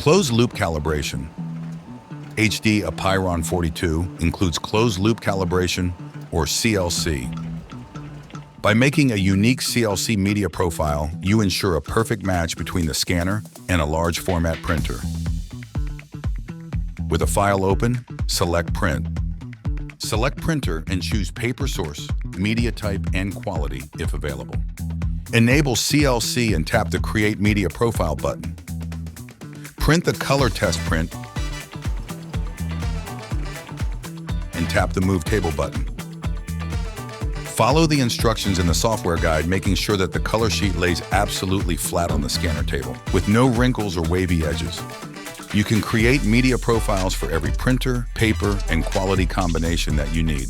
Closed-loop calibration. HD Apeiron 42 includes closed-loop calibration, or CLC. By making a unique CLC media profile, you ensure a perfect match between the scanner and a large format printer. With a file open, select Print. Select Printer and choose paper source, media type, and quality if available. Enable CLC and tap the Create Media Profile button. Print the color test print and tap the Move Table button. Follow the instructions in the software guide, making sure that the color sheet lays absolutely flat on the scanner table, with no wrinkles or wavy edges. You can create media profiles for every printer, paper, and quality combination that you need.